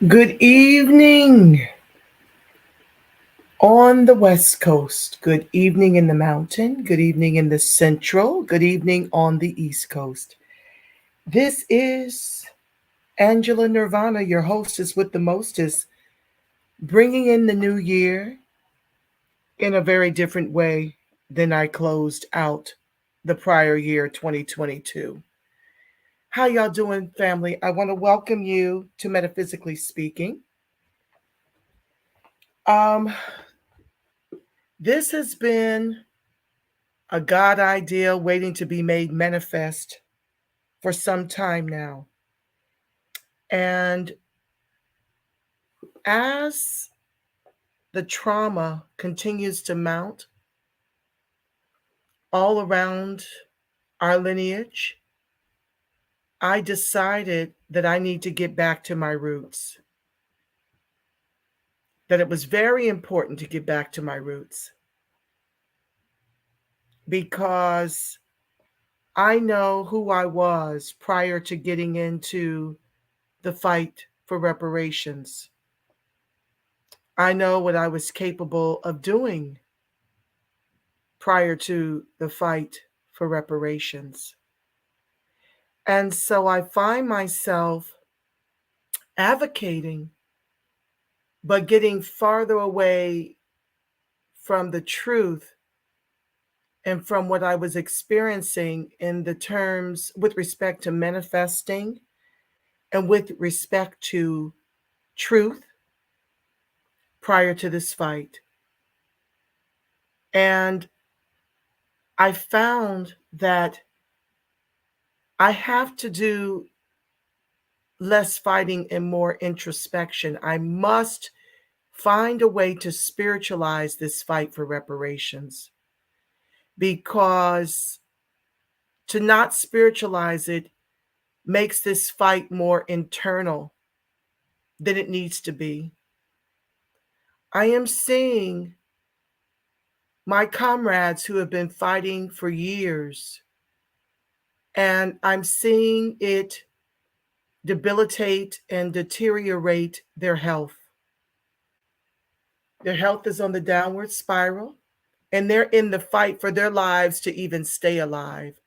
Good evening on the West Coast. Good evening in the mountain. Good evening in the central. Good evening on the East Coast. This is Angela Nirvana, your hostess with the mostest, bringing in the new year in a very different way than I closed out the prior year, 2022. How y'all doing, family? I want to welcome you to Metaphysically Speaking. Um, this has been a God idea waiting to be made manifest for some time now. And as the trauma continues to mount all around our lineage, I decided that I need to get back to my roots, that it was very important to get back to my roots because I know who I was prior to getting into the fight for reparations. I know what I was capable of doing prior to the fight for reparations. And so I find myself advocating, but getting farther away from the truth and from what I was experiencing in the terms with respect to manifesting and with respect to truth prior to this fight. And I found that I have to do less fighting and more introspection. I must find a way to spiritualize this fight for reparations because to not spiritualize it makes this fight more internal than it needs to be. I am seeing my comrades who have been fighting for years, and I'm seeing it debilitate and deteriorate their health. Their health is on the downward spiral, and they're in the fight for their lives to even stay alive.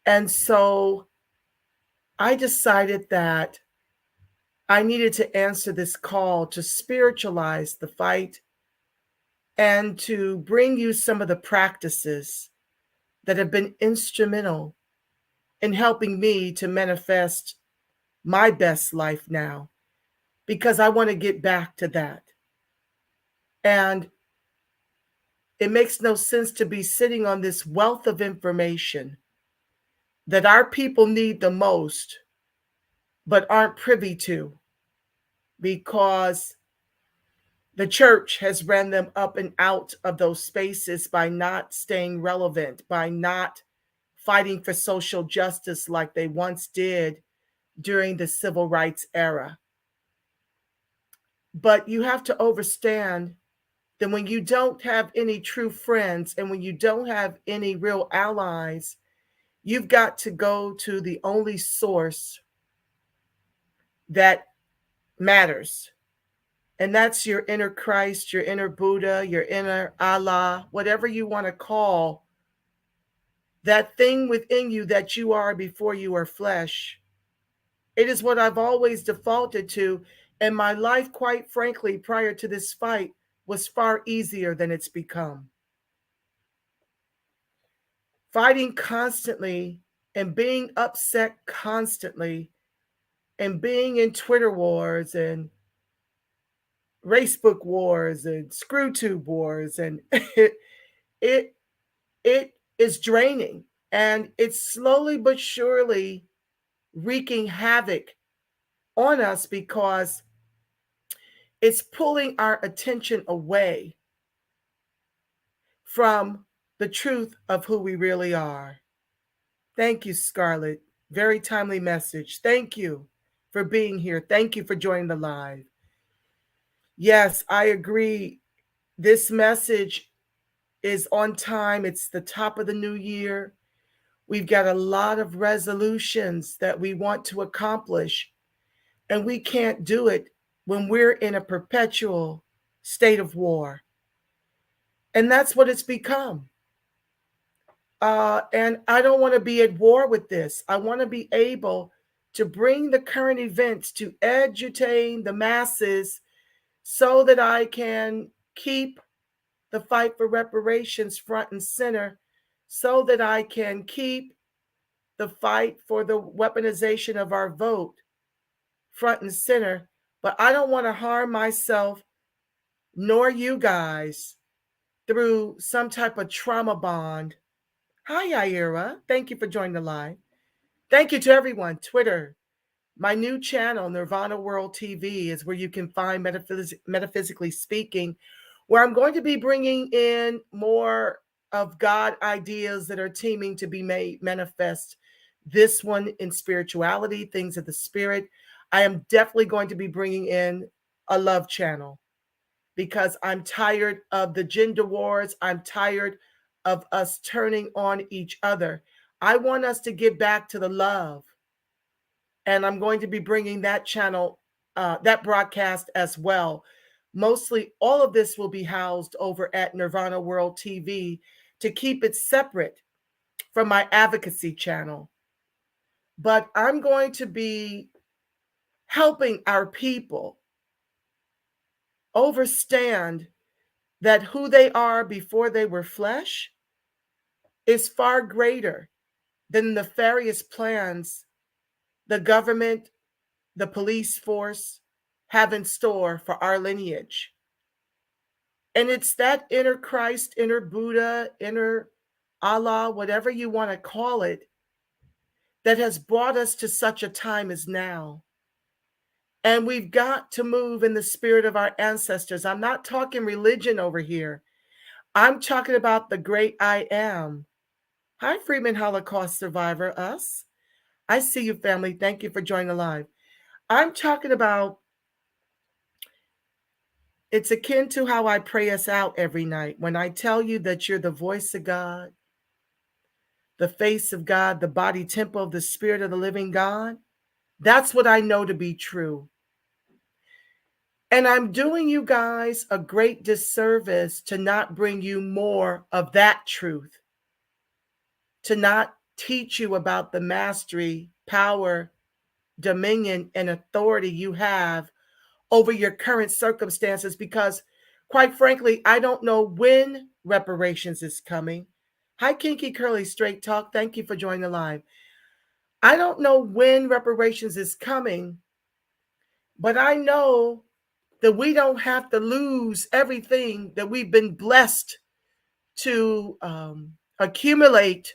And so I decided that I needed to answer this call to spiritualize the fight and to bring you some of the practices that have been instrumental in helping me to manifest my best life now, because I want to get back to that. And it makes no sense to be sitting on this wealth of information that our people need the most, but aren't privy to because the church has ran them up and out of those spaces by not staying relevant, by not fighting for social justice like they once did during the civil rights era. But you have to understand that when you don't have any true friends and when you don't have any real allies, you've got to go to the only source that matters. And that's your inner Christ, your inner Buddha, your inner Allah, whatever you want to call that thing within you that you are before you are flesh. It is what I've always defaulted to. And my life, quite frankly, prior to this fight, was far easier than it's become. Fighting constantly and being upset constantly and being in Twitter wars and Facebook wars and ScrewTube wars, and it it is draining, and it's slowly but surely wreaking havoc on us because it's pulling our attention away from the truth of who we really are. Thank you, Scarlett. Very timely message. Thank you for being here. Thank you for joining the live. Yes, I agree. This message is on time. It's the top of the new year. We've got a lot of resolutions that we want to accomplish. And we can't do it when we're in a perpetual state of war. And that's what it's become. And I don't want to be at war with this. I want to be able to bring the current events to edutain the masses so that I can keep the fight for reparations front and center, so that I can keep the fight for the weaponization of our vote front and center. But I don't want to harm myself nor you guys through some type of trauma bond. Hi, Ira. Thank you for joining the live. Thank you to everyone. Twitter, my new channel, Nirvana World TV, is where you can find Metaphysically Speaking, where I'm going to be bringing in more of God ideas that are teaming to be made manifest. This one in spirituality, things of the spirit. I am definitely going to be bringing in a love channel because I'm tired of the gender wars. I'm tired of us turning on each other. I want us to get back to the love. And I'm going to be bringing that channel, that broadcast as well. Mostly all of this will be housed over at Nirvana World TV to keep it separate from my advocacy channel. But I'm going to be helping our people understand that who they are before they were flesh is far greater than the nefarious plans the government, the police force have in store for our lineage. And it's that inner Christ, inner Buddha, inner Allah, whatever you want to call it, that has brought us to such a time as now. And we've got to move in the spirit of our ancestors. I'm not talking religion over here. I'm talking about the great I am. Hi, Freedmen Holocaust survivor, us. I see you, family. Thank you for joining the live. I'm talking about, it's akin to how I pray us out every night. When I tell you that you're the voice of God, the face of God, the body temple of the spirit of the living God, that's what I know to be true. And I'm doing you guys a great disservice to not bring you more of that truth, to not teach you about the mastery, power, dominion, and authority you have over your current circumstances, because quite frankly, I don't know when reparations is coming. Hi, Kinky Curly Straight Talk. Thank you for joining the live. I don't know when reparations is coming, but I know that we don't have to lose everything that we've been blessed to accumulate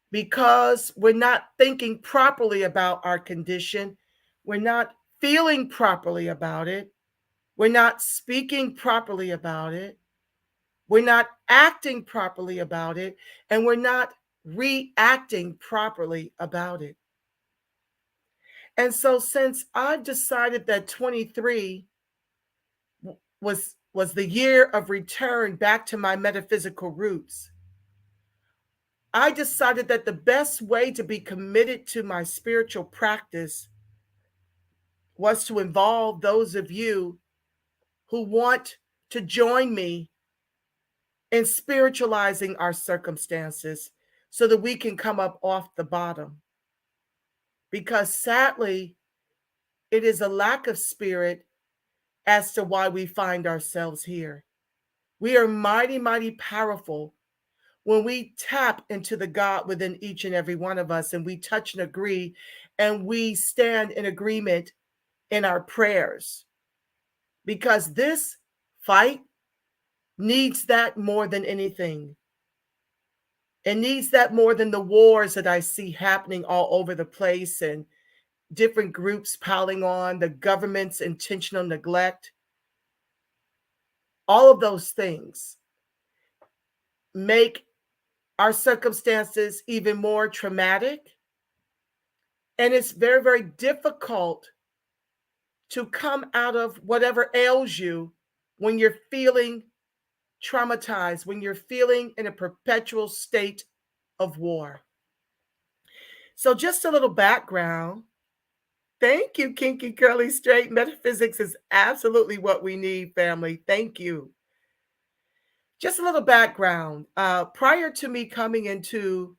because we're not thinking properly about our condition. We're not feeling properly about it. We're not speaking properly about it. We're not acting properly about it. And we're not reacting properly about it. And so since I've decided that 23 was the year of return back to my metaphysical roots, I decided that the best way to be committed to my spiritual practice was to involve those of you who want to join me in spiritualizing our circumstances so that we can come up off the bottom. Because sadly, it is a lack of spirit as to why we find ourselves here. We are mighty, mighty powerful when we tap into the God within each and every one of us, and we touch and agree, and we stand in agreement in our prayers. Because this fight needs that more than anything. It needs that more than the wars that I see happening all over the place and different groups piling on, the government's intentional neglect. All of those things make our circumstances even more traumatic. And it's very, very difficult to come out of whatever ails you when you're feeling traumatized, when you're feeling in a perpetual state of war. So just a little background. Thank you, Kinky Curly Straight. Metaphysics is absolutely what we need, family. Thank you. Just a little background. Prior to me coming into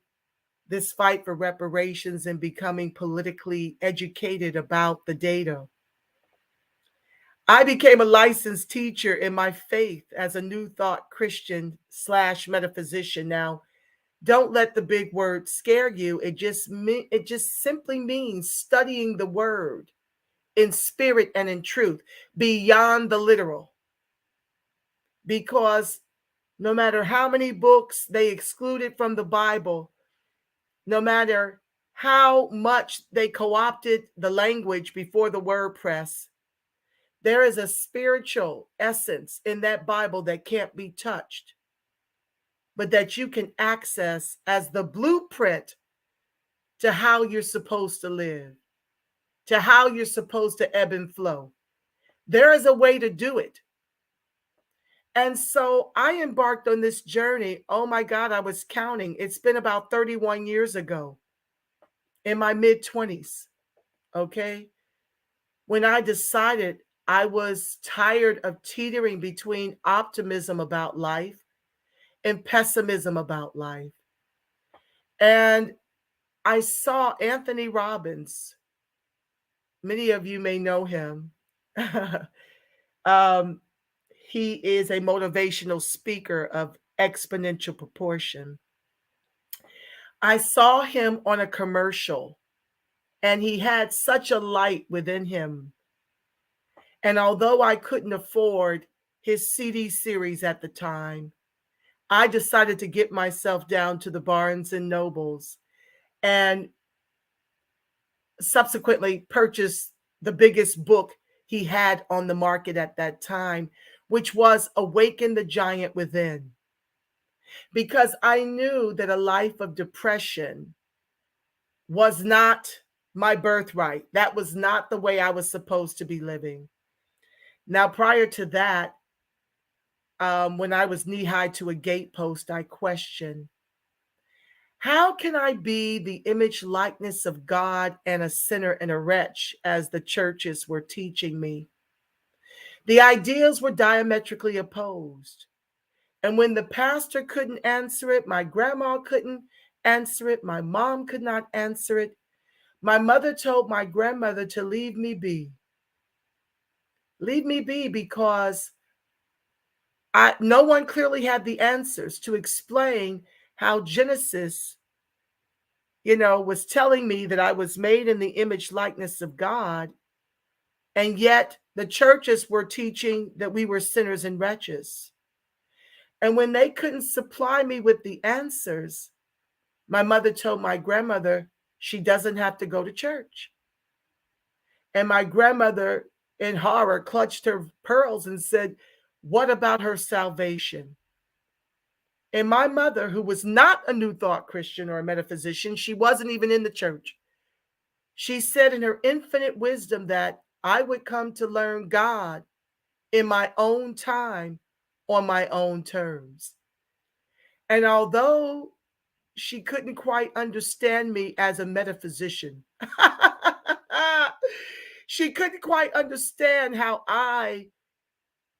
this fight for reparations and becoming politically educated about the data, I became a licensed teacher in my faith as a New Thought Christian / metaphysician. Now, don't let the big word scare you. It just simply means studying the word in spirit and in truth beyond the literal. Because no matter how many books they excluded from the Bible, no matter how much they co-opted the language before the word press, there is a spiritual essence in that Bible that can't be touched, but that you can access as the blueprint to how you're supposed to live, to how you're supposed to ebb and flow. There is a way to do it. And so I embarked on this journey. Oh my God, I was counting. It's been about 31 years ago, in my mid-20s, okay? When I decided I was tired of teetering between optimism about life and pessimism about life. And I saw Anthony Robbins. Many of you may know him. He is a motivational speaker of exponential proportion. I saw him on a commercial, and he had such a light within him. And although I couldn't afford his CD series at the time, I decided to get myself down to the Barnes and Nobles and subsequently purchased the biggest book he had on the market at that time, which was Awaken the Giant Within. Because I knew that a life of depression was not my birthright. That was not the way I was supposed to be living. Now, prior to that, when I was knee-high to a gatepost, I questioned, how can I be the image likeness of God and a sinner and a wretch, as the churches were teaching me? The ideals were diametrically opposed. And when the pastor couldn't answer it, my grandma couldn't answer it, my mom could not answer it, my mother told my grandmother to leave me be. Leave me be, because no one clearly had the answers to explain how Genesis, was telling me that I was made in the image likeness of God, and yet the churches were teaching that we were sinners and wretches. And when they couldn't supply me with the answers, my mother told my grandmother she doesn't have to go to church. And my grandmother, in horror, clutched her pearls and said, what about her salvation? And my mother, who was not a New Thought Christian or a metaphysician, she wasn't even in the church. She said in her infinite wisdom that I would come to learn God in my own time, on my own terms. And although she couldn't quite understand me as a metaphysician, she couldn't quite understand how I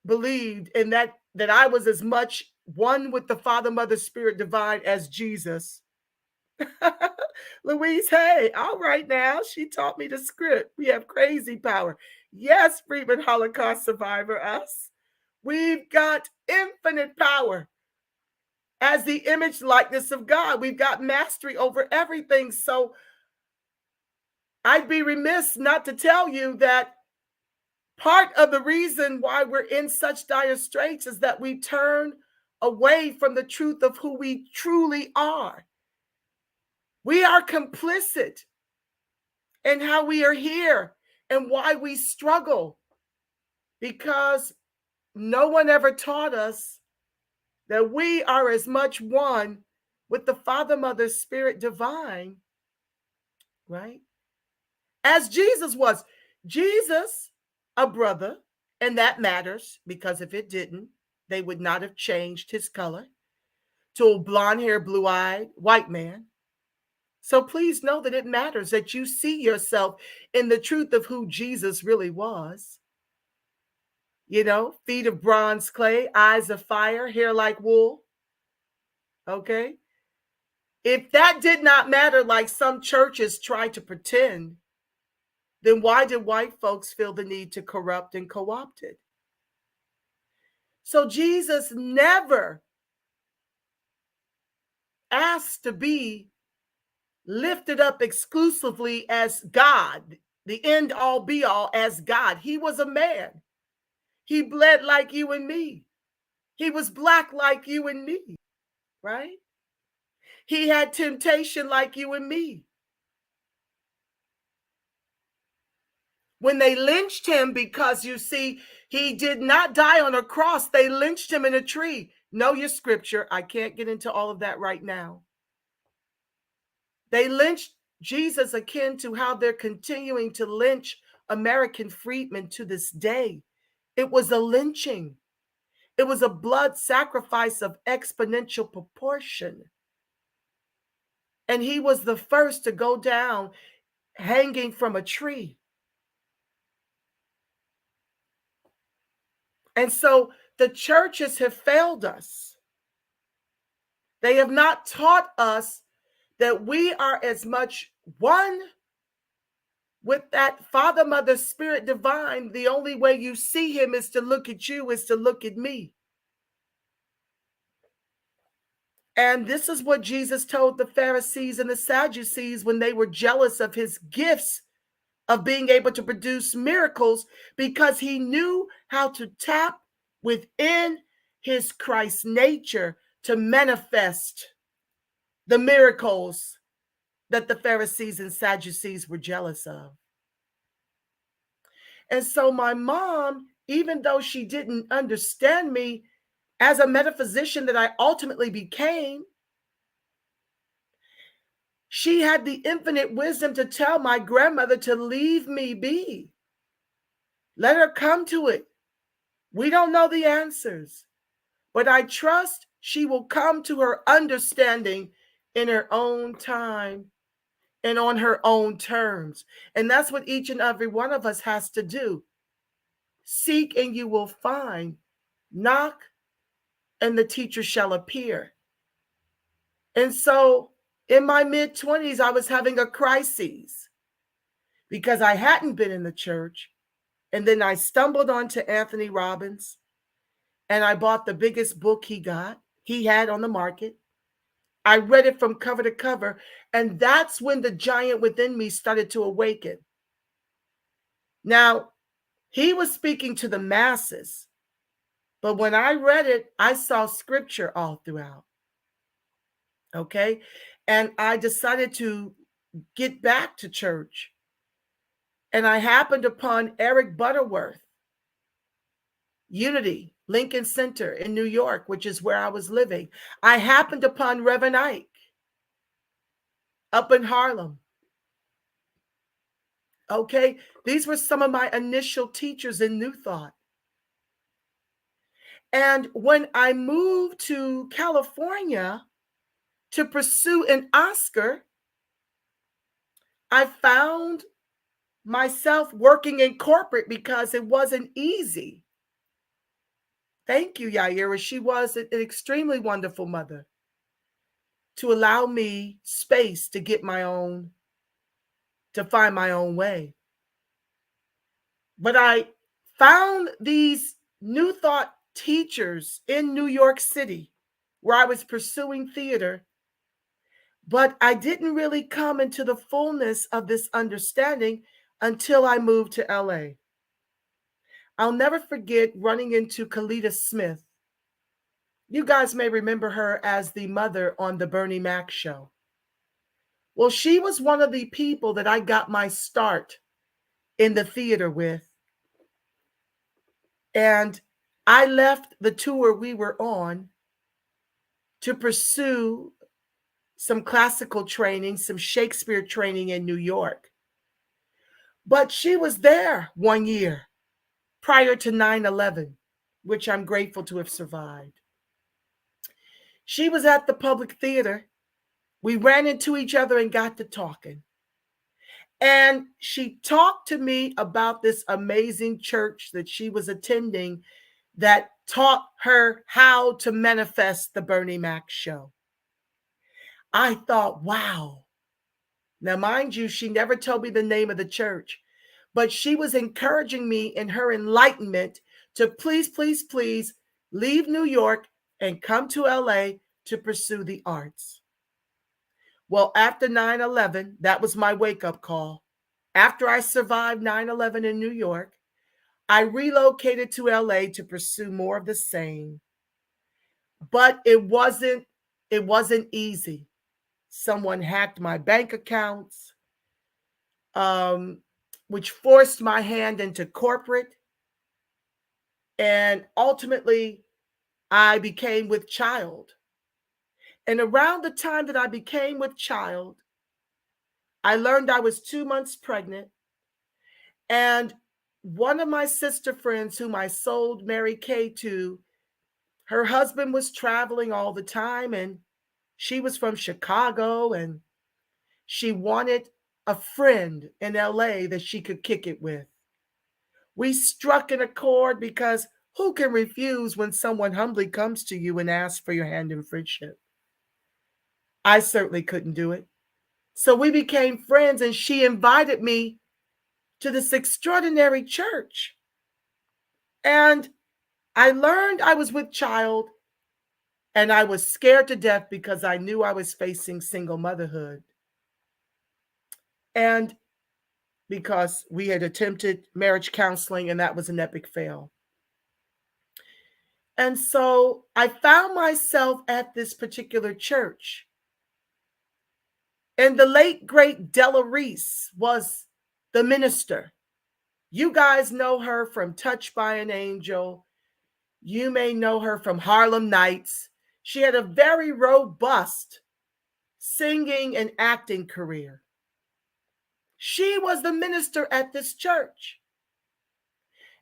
believed in that I was as much one with the Father, Mother, Spirit Divine as Jesus. Louise, hey, all right now. She taught me the script. We have crazy power. Yes, Freedmen Holocaust survivor, us. We've got infinite power as the image likeness of God. We've got mastery over everything. So I'd be remiss not to tell you that part of the reason why we're in such dire straits is that we turn away from the truth of who we truly are. We are complicit in how we are here and why we struggle, because no one ever taught us that we are as much one with the Father, Mother, Spirit Divine, right? As Jesus was. Jesus, a brother, and that matters, because if it didn't, they would not have changed his color to a blonde-haired, blue-eyed white man. So please know that it matters that you see yourself in the truth of who Jesus really was. You know, feet of bronze clay, eyes of fire, hair like wool. Okay. If that did not matter, like some churches try to pretend, then why did white folks feel the need to corrupt and co-opt it? So Jesus never asked to be lifted up exclusively as God, the end all be all as God. He was a man. He bled like you and me. He was black like you and me, right? He had temptation like you and me. When they lynched him, because you see, he did not die on a cross, they lynched him in a tree. Know your scripture. I can't get into all of that right now. They lynched Jesus akin to how they're continuing to lynch American freedmen to this day. It was a lynching. It was a blood sacrifice of exponential proportion. And he was the first to go down hanging from a tree. And so the churches have failed us. They have not taught us that we are as much one with that Father, Mother, Spirit divine. The only way you see him is to look at you, is to look at me. And this is what Jesus told the Pharisees and the Sadducees when they were jealous of his gifts of being able to produce miracles, because he knew how to tap within his Christ nature to manifest the miracles that the Pharisees and Sadducees were jealous of. And so my mom, even though she didn't understand me as a metaphysician that I ultimately became, she had the infinite wisdom to tell my grandmother to leave me be. Let her come to it. We don't know the answers, but I trust she will come to her understanding in her own time and on her own terms. And that's what each and every one of us has to do. Seek and you will find. Knock and the teacher shall appear. And so in my mid-20s, I was having a crisis because I hadn't been in the church. And then I stumbled onto Anthony Robbins, and I bought the biggest book he had on the market. I read it from cover to cover, and that's when the giant within me started to awaken. Now, he was speaking to the masses, but when I read it, I saw scripture all throughout. Okay? And I decided to get back to church. And I happened upon Eric Butterworth, Unity, Lincoln Center in New York, which is where I was living. I happened upon Reverend Ike up in Harlem. Okay, these were some of my initial teachers in New Thought. And when I moved to California to pursue an Oscar, I found myself working in corporate because it wasn't easy. Thank you, Yaira. She was an extremely wonderful mother to allow me space to find my own way. But I found these New Thought teachers in New York City where I was pursuing theater, but I didn't really come into the fullness of this understanding until I moved to LA. I'll never forget running into Kalita Smith. You guys may remember her as the mother on the Bernie Mac show. Well, she was one of the people that I got my start in the theater with. And I left the tour we were on to pursue some classical training, some Shakespeare training in New York. But she was there 1 year prior to 9/11, which I'm grateful to have survived. She was at the Public Theater We ran into each other and got to talking. And she talked to me about this amazing church that she was attending that taught her how to manifest the Bernie Mac show. I thought, wow. Now, mind you, she never told me the name of the church, but she was encouraging me in her enlightenment to please, please, please leave New York and come to LA to pursue the arts. Well, after 9/11, that was my wake-up call. After I survived 9/11 in New York, I relocated to LA to pursue more of the same. But it wasn't easy. Someone hacked my bank accounts, which forced my hand into corporate. And ultimately, I became with child. And around the time that I became with child, I learned I was 2 months pregnant. And one of my sister friends, whom I sold Mary Kay to, her husband was traveling all the time, and she was from Chicago, and she wanted a friend in LA that she could kick it with. We struck an accord because who can refuse when someone humbly comes to you and asks for your hand in friendship? I certainly couldn't do it. So we became friends, and she invited me to this extraordinary church. And I learned I was with child, and I was scared to death because I knew I was facing single motherhood. And because we had attempted marriage counseling, and that was an epic fail. And so I found myself at this particular church. And the late, great Della Reese was the minister. You guys know her from Touched by an Angel. You may know her from Harlem Nights. She had a very robust singing and acting career. She was the minister at this church.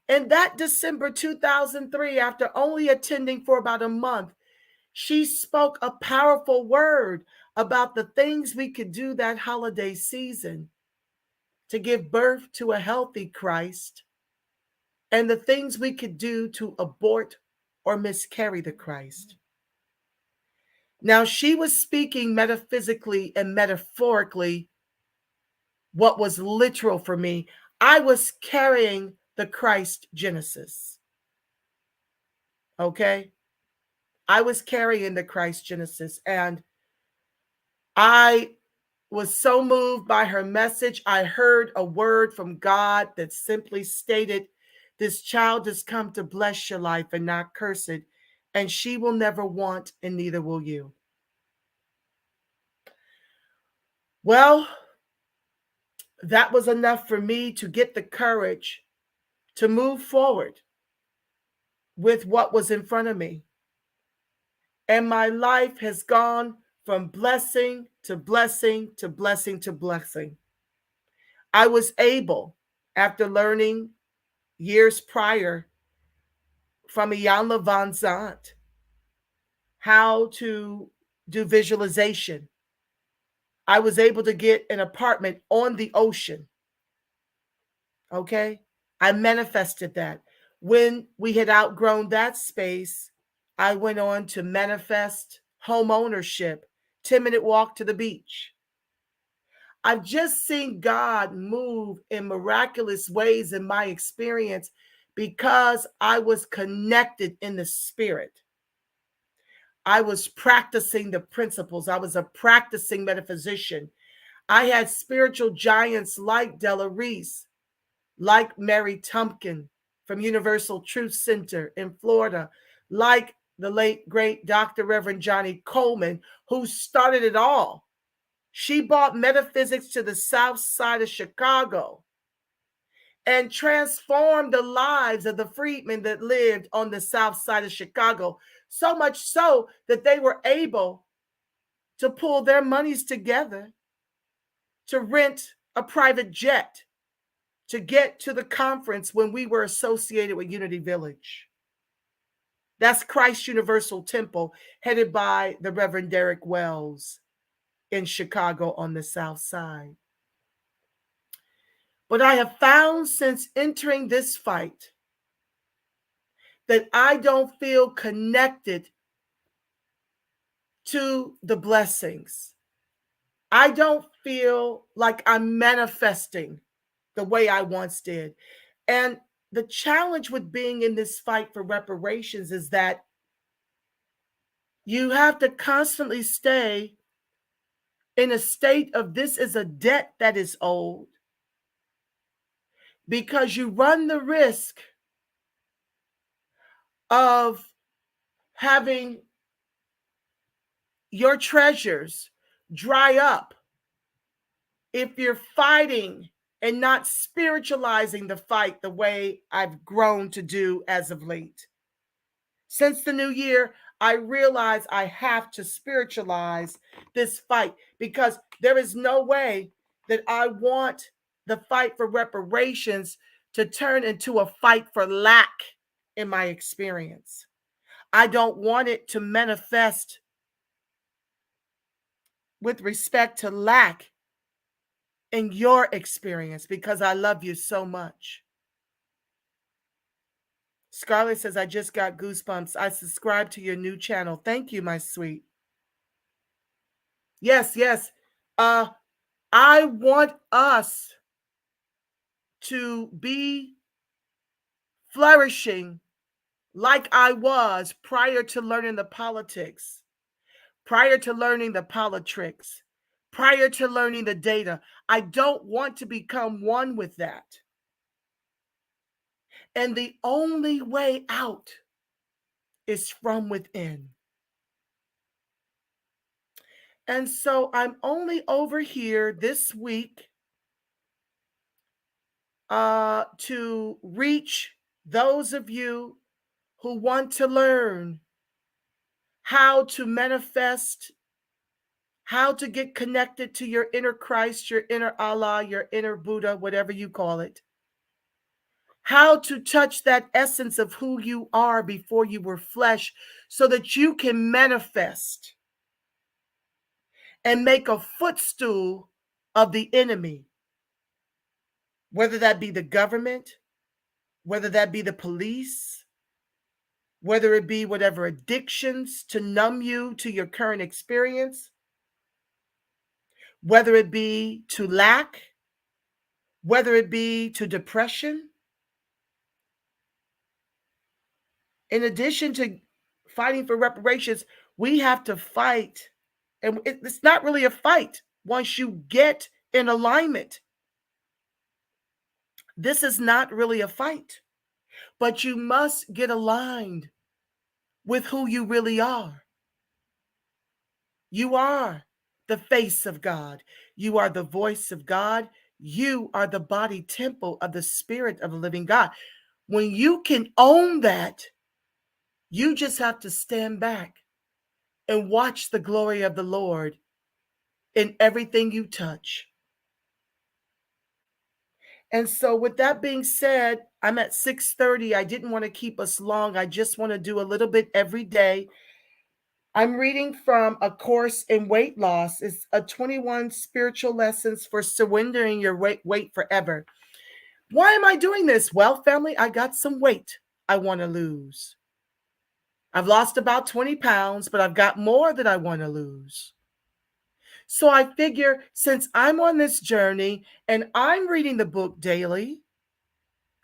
And that December 2003, after only attending for about a month, she spoke a powerful word about the things we could do that holiday season to give birth to a healthy Christ, and the things we could do to abort or miscarry the Christ. Now, she was speaking metaphysically and metaphorically what was literal for me. I was carrying the Christ Genesis. Okay? I was carrying the Christ Genesis, and I was so moved by her message. I heard a word from God that simply stated, this child has come to bless your life and not curse it, and she will never want, and neither will you. Well, that was enough for me to get the courage to move forward with what was in front of me. And my life has gone from blessing to blessing to blessing to blessing. I was able, after learning years prior from Iyanla Van Zandt how to do visualization, I was able to get an apartment on the ocean. Okay? I manifested that. When we had outgrown that space, I went on to manifest home ownership, 10-minute walk to the beach. I've just seen God move in miraculous ways in my experience because I was connected in the spirit. I was practicing the principles. I was a practicing metaphysician. I had spiritual giants like Della Reese, like Mary Tumpkin from Universal Truth Center in Florida, like the late, great Dr. Reverend Johnny Coleman, who started it all. She brought metaphysics to the south side of Chicago and transformed the lives of the freedmen that lived on the south side of Chicago, so much so that they were able to pull their monies together to rent a private jet to get to the conference when we were associated with Unity Village. That's Christ Universal Temple, headed by the Reverend Derek Wells in Chicago on the South Side. But I have found since entering this fight that I don't feel connected to the blessings. I don't feel like I'm manifesting the way I once did. And the challenge with being in this fight for reparations is that you have to constantly stay in a state of this is a debt that is owed, because you run the risk of having your treasures dry up if you're fighting and not spiritualizing the fight the way I've grown to do as of late. Since the new year, I realize I have to spiritualize this fight, because there is no way that I want the fight for reparations to turn into a fight for lack in my experience. I don't want it to manifest with respect to lack in your experience, because I love you so much. Scarlett says, I just got goosebumps. I subscribe to your new channel. Thank you, my sweet. Yes, yes. I want us to be flourishing like I was prior to learning the politics, prior to learning the politricks, prior to learning the data. I don't want to become one with that. And the only way out is from within. And so I'm only over here this week to reach those of you who want to learn how to manifest, how to get connected to your inner Christ, your inner Allah, your inner Buddha, whatever you call it. How to touch that essence of who you are before you were flesh, so that you can manifest and make a footstool of the enemy, whether that be the government, whether that be the police, whether it be whatever addictions to numb you to your current experience, whether it be to lack, whether it be to depression. In addition to fighting for reparations, we have to fight. And it's not really a fight once you get in alignment. This is not really a fight, but you must get aligned with who you really are. You are the face of God. You are the voice of God. You are the body temple of the Spirit of the living God. When you can own that, you just have to stand back and watch the glory of the Lord in everything you touch. And so with that being said, I'm at 6:30. I didn't want to keep us long. I just want to do a little bit every day. I'm reading from A Course in Weight Loss. It's a 21 spiritual lessons for surrendering your weight forever. Why am I doing this? Well, family, I got some weight I want to lose. I've lost about 20 pounds, but I've got more that I want to lose. So I figure, since I'm on this journey and I'm reading the book daily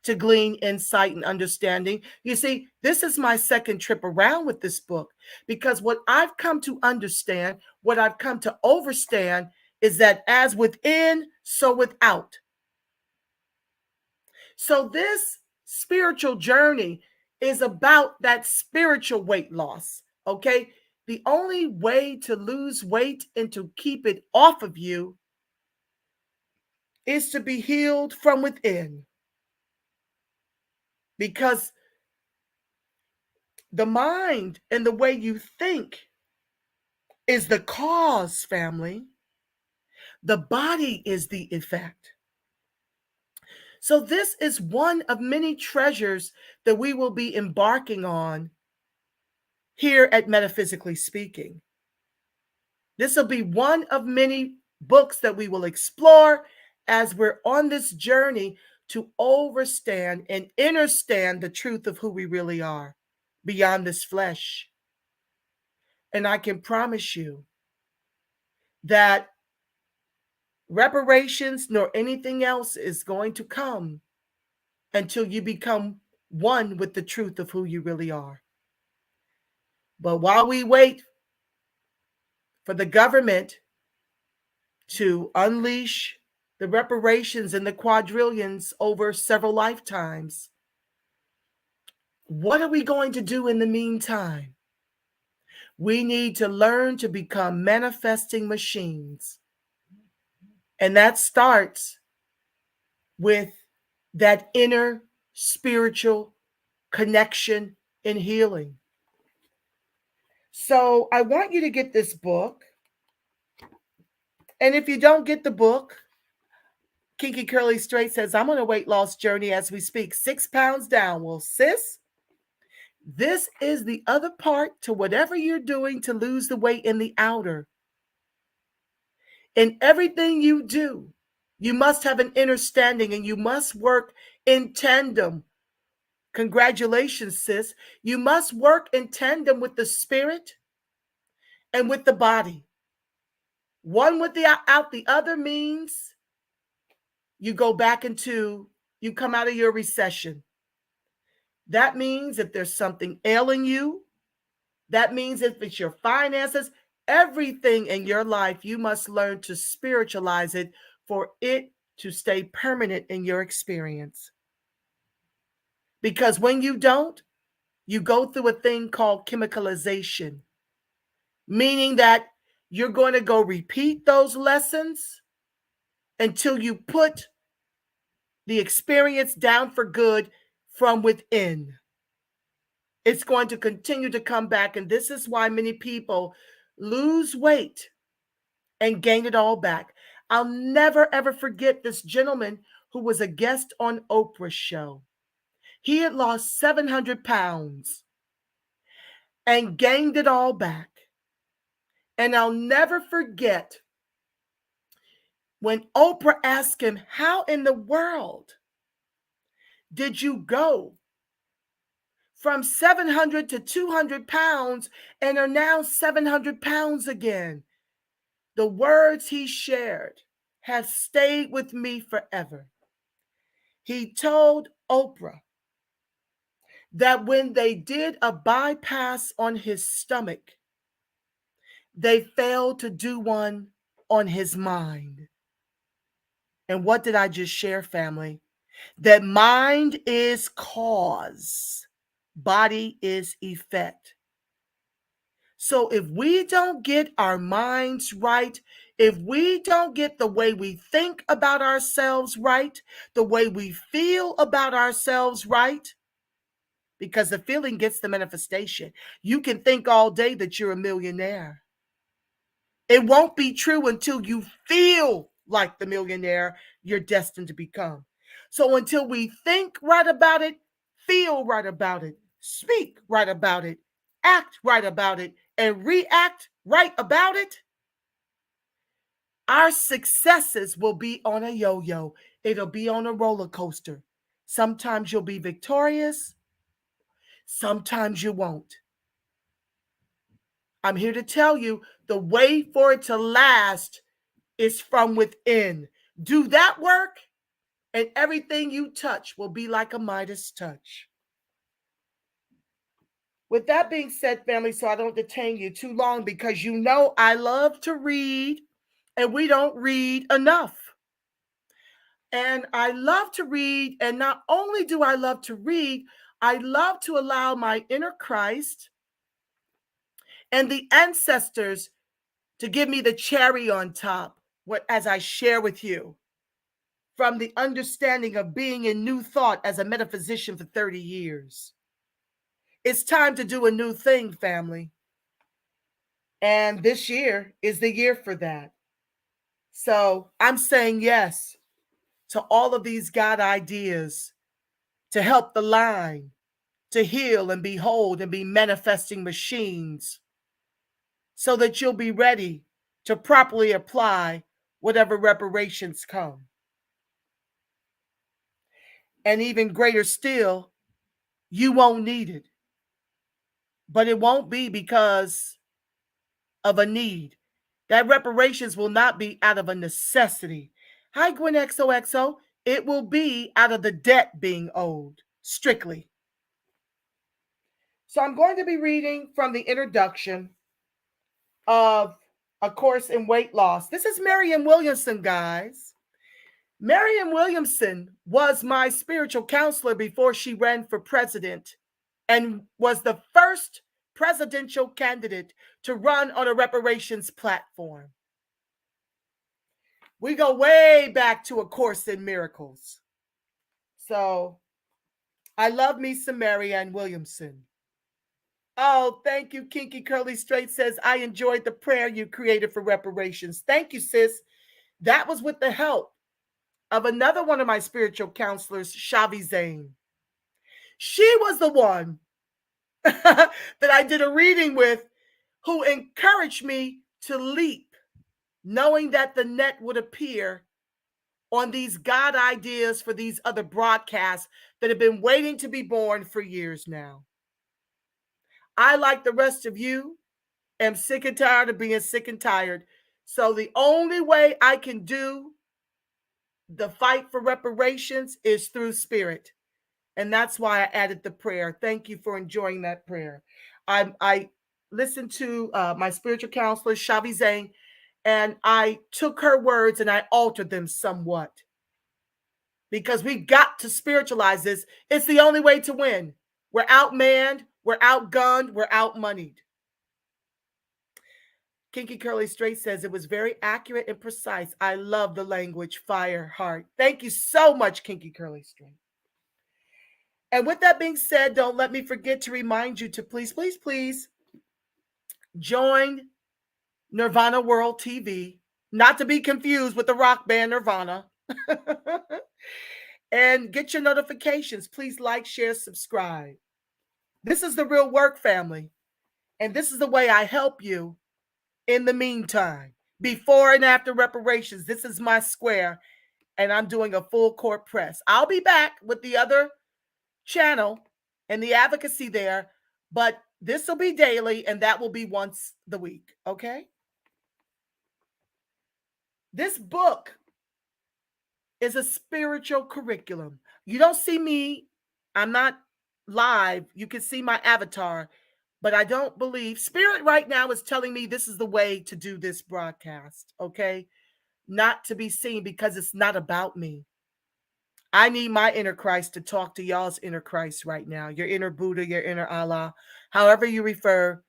to glean insight and understanding, you see, this is my second trip around with this book, because what I've come to understand, what I've come to overstand, is that as within, so without. So this spiritual journey is about that spiritual weight loss, okay? The only way to lose weight and to keep it off of you is to be healed from within. Because the mind and the way you think is the cause, family. The body is the effect. So this is one of many treasures that we will be embarking on here at Metaphysically Speaking. This will be one of many books that we will explore as we're on this journey to overstand and understand the truth of who we really are beyond this flesh. And I can promise you that reparations nor anything else is going to come until you become one with the truth of who you really are. But while we wait for the government to unleash the reparations and the quadrillions over several lifetimes, what are we going to do in the meantime? We need to learn to become manifesting machines. And that starts with that inner spiritual connection and healing. So I want you to get this book. And if you don't get the book, Kinky Curly Straight says, I'm on a weight loss journey as we speak, 6 pounds down. Well, sis, this is the other part to whatever you're doing to lose the weight in the outer. In everything you do, you must have an understanding and you must work in tandem. Congratulations, sis. You must work in tandem with the spirit and with the body. One without the other means you go back into, you come out of your recession. That means if there's something ailing you, that means if it's your finances, everything in your life, you must learn to spiritualize it for it to stay permanent in your experience. Because when you don't, you go through a thing called chemicalization, meaning that you're going to go repeat those lessons until you put the experience down for good from within. It's going to continue to come back. And this is why many people lose weight and gain it all back. I'll never, ever forget this gentleman who was a guest on Oprah's show. He had lost 700 pounds and gained it all back. And I'll never forget when Oprah asked him, how in the world did you go from 700 to 200 pounds and are now 700 pounds again? The words he shared have stayed with me forever. He told Oprah that when they did a bypass on his stomach, they failed to do one on his mind. And what did I just share, family? That mind is cause, body is effect. So if we don't get our minds right, if we don't get the way we think about ourselves right, the way we feel about ourselves right, because the feeling gets the manifestation. You can think all day that you're a millionaire. It won't be true until you feel like the millionaire you're destined to become. So until we think right about it, feel right about it, speak right about it, act right about it, and react right about it, our successes will be on a yo-yo. It'll be on a roller coaster. Sometimes you'll be victorious. Sometimes you won't. I'm here to tell you the way for it to last is from within. Do that work, and everything you touch will be like a Midas touch. With that being said, family, so I don't detain you too long, because you know I love to read, and we don't read enough. And I love to read, and not only do I love to read, I love to allow my inner Christ and the ancestors to give me the cherry on top, as I share with you from the understanding of being in new thought as a metaphysician for 30 years. It's time to do a new thing, family. And this year is the year for that. So I'm saying yes to all of these God ideas to help the line, to heal and behold and be manifesting machines, so that you'll be ready to properly apply whatever reparations come. And even greater still, you won't need it. But it won't be because of a need. That reparations will not be out of a necessity. Hi, Gwen XOXO. It will be out of the debt being owed, strictly. So I'm going to be reading from the introduction of A Course in Weight Loss. This is Marianne Williamson, guys. Marianne Williamson was my spiritual counselor before she ran for president and was the first presidential candidate to run on a reparations platform. We go way back to A Course in Miracles. So I love me some Marianne Williamson. Oh, thank you. Kinky Curly Straight says, I enjoyed the prayer you created for reparations. Thank you, sis. That was with the help of another one of my spiritual counselors, Shavi Zane. She was the one that I did a reading with who encouraged me to leap, knowing that the net would appear on these God ideas for these other broadcasts that have been waiting to be born for years now. I, like the rest of you, am sick and tired of being sick and tired. So the only way I can do the fight for reparations is through spirit. And that's why I added the prayer. Thank you for enjoying that prayer. I listened to my spiritual counselor, Shavi Zane, and I took her words and I altered them somewhat. Because we've got to spiritualize this. It's the only way to win. We're outmanned, we're outgunned, we're outmoneyed. Kinky Curly Straight says it was very accurate and precise. I love the language, fire, heart. Thank you so much, Kinky Curly Straight. And with that being said, don't let me forget to remind you to please, please, please join Nirvana World TV, not to be confused with the rock band Nirvana. And get your notifications. Please like, share, subscribe. This is the real work, family. And this is the way I help you in the meantime. Before and after reparations, this is my square. And I'm doing a full court press. I'll be back with the other channel and the advocacy there. But this will be daily and that will be once the week. Okay? This book is a spiritual curriculum. You don't see me. I'm not live. You can see my avatar, but I don't believe spirit right now is telling me this is the way to do this broadcast. Okay. Not to be seen because it's not about me. I need my inner Christ to talk to y'all's inner Christ right now. Your inner Buddha, your inner Allah, however you refer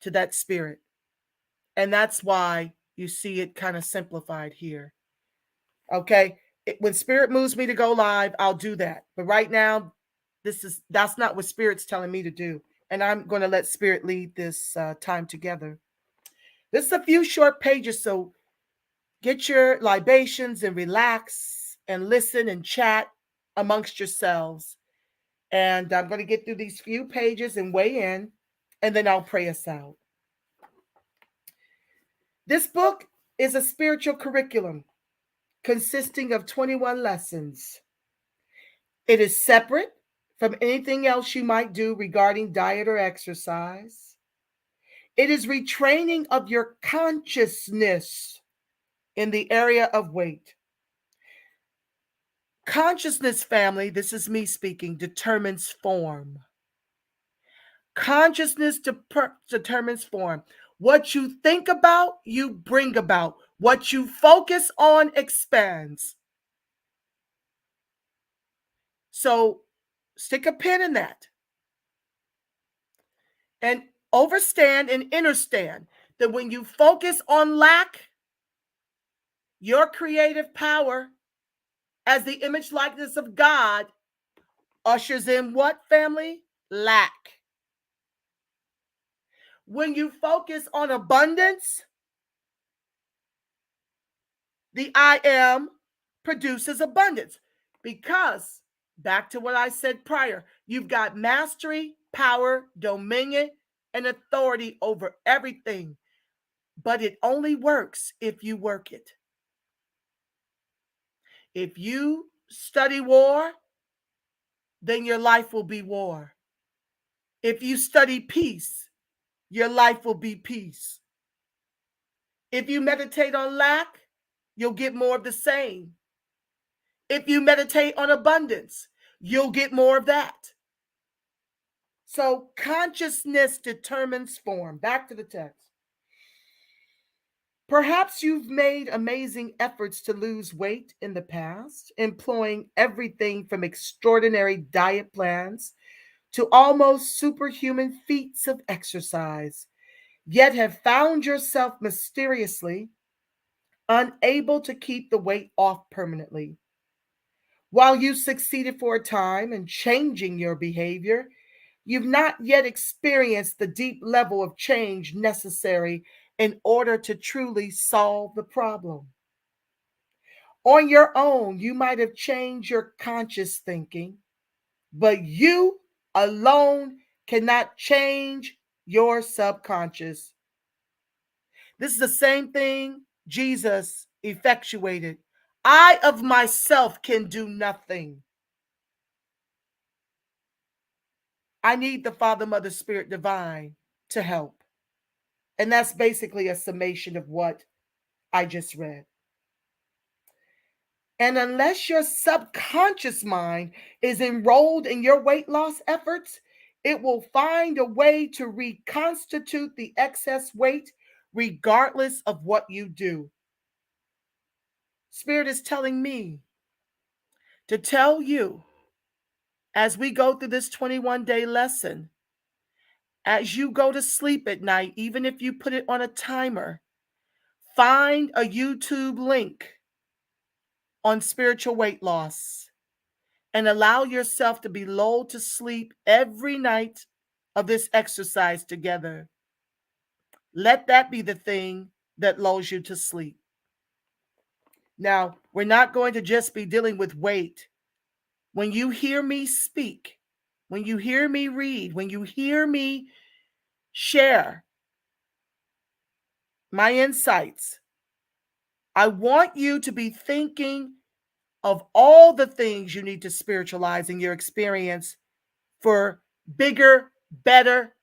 to that spirit. And that's why you see it kind of simplified here. Okay. When spirit moves me to go live, I'll do that. But right now, that's not what spirit's telling me to do. And I'm going to let spirit lead this time together. This is a few short pages, so get your libations and relax and listen and chat amongst yourselves. And I'm going to get through these few pages and weigh in, and then I'll pray us out. This book is a spiritual curriculum consisting of 21 lessons. It is separate from anything else you might do regarding diet or exercise. It is retraining of your consciousness in the area of weight. Consciousness, family, this is me speaking, determines form. Consciousness determines form. What you think about, you bring about. What you focus on expands. So stick a pin in that. And overstand and understand that when you focus on lack, your creative power as the image likeness of God ushers in what, family? Lack. When you focus on abundance, the I am produces abundance. Because, back to what I said prior, you've got mastery, power, dominion, and authority over everything. but it only works if you work it. If you study war, then your life will be war. If you study peace, your life will be peace. If you meditate on lack, you'll get more of the same. If you meditate on abundance, you'll get more of that. So consciousness determines form. Back to the text. Perhaps you've made amazing efforts to lose weight in the past, employing everything from extraordinary diet plans to almost superhuman feats of exercise, yet have found yourself mysteriously unable to keep the weight off permanently. While you succeeded for a time in changing your behavior, you've not yet experienced the deep level of change necessary in order to truly solve the problem. On your own, you might have changed your conscious thinking, but you alone cannot change your subconscious. This is the same thing Jesus effectuated. I of myself can do nothing. I need the Father, Mother, Spirit, Divine to help. And that's basically a summation of what I just read. And unless your subconscious mind is enrolled in your weight loss efforts, it will find a way to reconstitute the excess weight regardless of what you do. Spirit is telling me to tell you as we go through this 21-day lesson, as you go to sleep at night, even if you put it on a timer, find a YouTube link on spiritual weight loss and allow yourself to be lulled to sleep every night of this exercise together. Let that be the thing that lulls you to sleep. Now, we're not going to just be dealing with weight. When you hear me speak, when you hear me read, when you hear me share my insights, I want you to be thinking of all the things you need to spiritualize in your experience for bigger, better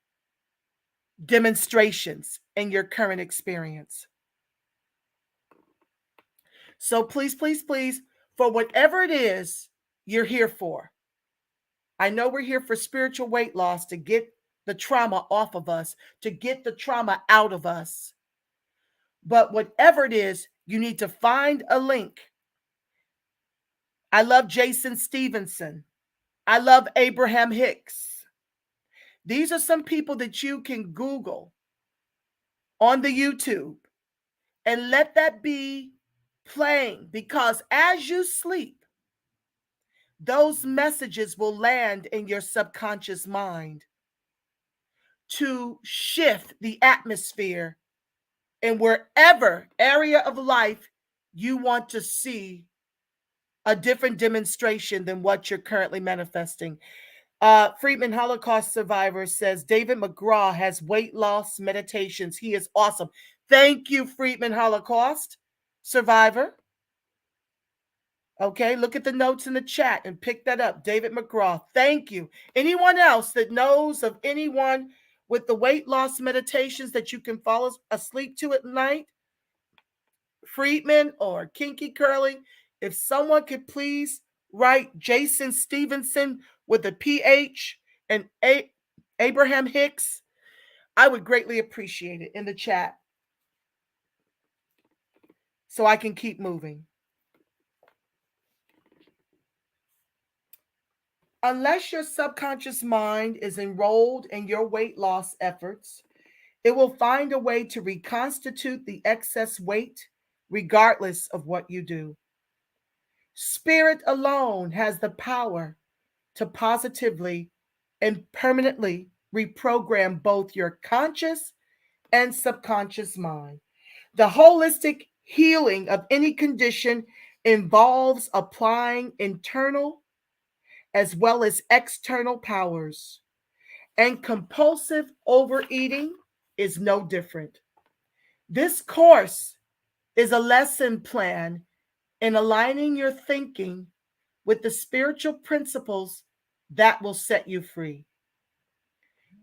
demonstrations in your current experience. So please, please, please, for whatever it is you're here for, I know we're here for spiritual weight loss, to get the trauma off of us, to get the trauma out of us. But whatever it is, you need to find a link. I love Jason Stevenson. I love Abraham Hicks. These are some people that you can Google on the YouTube and let that be playing, because as you sleep, those messages will land in your subconscious mind to shift the atmosphere in wherever area of life you want to see a different demonstration than what you're currently manifesting. Freedman Holocaust survivor says David McGraw has weight loss meditations. He is awesome. Thank you, Freedman Holocaust survivor. Okay, look at the notes in the chat and pick that up. David McGraw, thank you. Anyone else that knows of anyone with the weight loss meditations that you can fall asleep to at night? Freedman or Kinky Curly, if someone could please write Jason Stevenson with a PH and Abraham Hicks, I would greatly appreciate it in the chat so I can keep moving. Unless your subconscious mind is enrolled in your weight loss efforts, it will find a way to reconstitute the excess weight regardless of what you do. Spirit alone has the power to positively and permanently reprogram both your conscious and subconscious mind. The holistic healing of any condition involves applying internal as well as external powers, and compulsive overeating is no different. This course is a lesson plan in aligning your thinking with the spiritual principles that will set you free.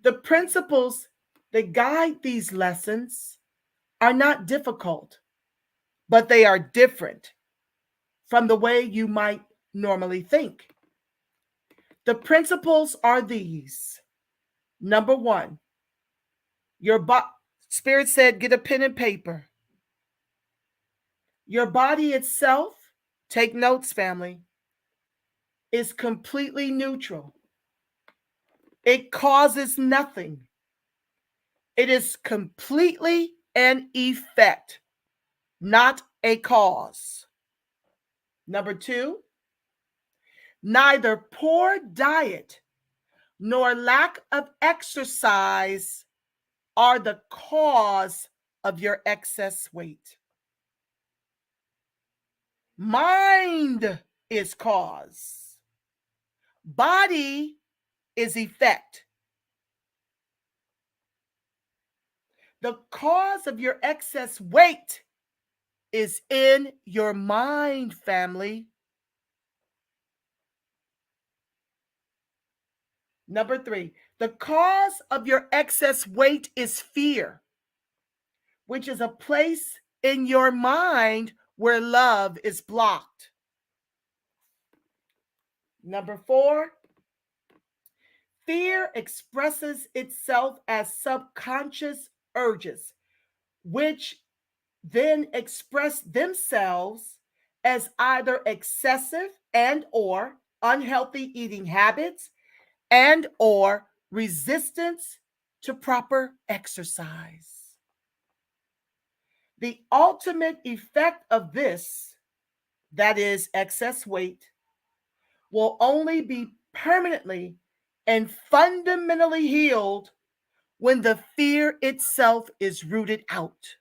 The principles that guide these lessons are not difficult, but they are different from the way you might normally think. The principles are these. Number one, Spirit said, get a pen and paper. Your body itself, take notes, family, is completely neutral. It causes nothing. It is completely an effect, not a cause. Number two, neither poor diet nor lack of exercise are the cause of your excess weight. Mind is cause. Body is effect. The cause of your excess weight is in your mind, family. Number three, the cause of your excess weight is fear, which is a place in your mind where love is blocked. Number four, fear expresses itself as subconscious urges, which then express themselves as either excessive and or unhealthy eating habits and or resistance to proper exercise. The ultimate effect of this, that is excess weight, will only be permanently and fundamentally healed when the fear itself is rooted out.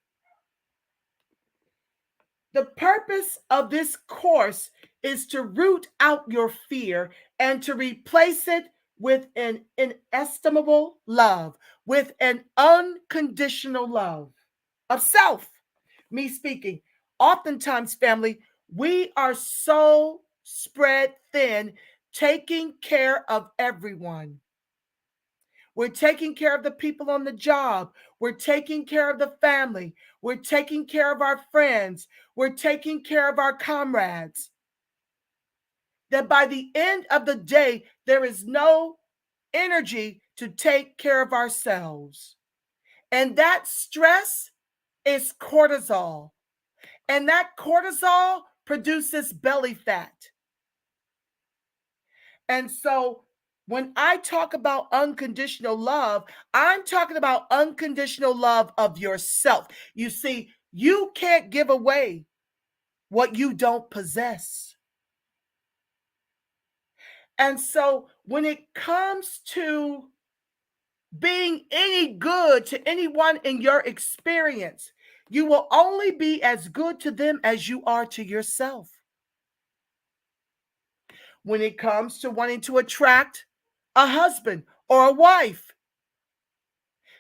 The purpose of this course is to root out your fear and to replace it with an inestimable love, with an unconditional love of self. Me speaking. Oftentimes, family, we are so spread thin, taking care of everyone. We're taking care of the people on the job. We're taking care of the family. We're taking care of our friends. We're taking care of our comrades. That by the end of the day, there is no energy to take care of ourselves. And that stress is cortisol. And that cortisol produces belly fat. And so when I talk about unconditional love, I'm talking about unconditional love of yourself. You see, you can't give away what you don't possess. And so when it comes to being any good to anyone in your experience, you will only be as good to them as you are to yourself. When it comes to wanting to attract a husband or a wife,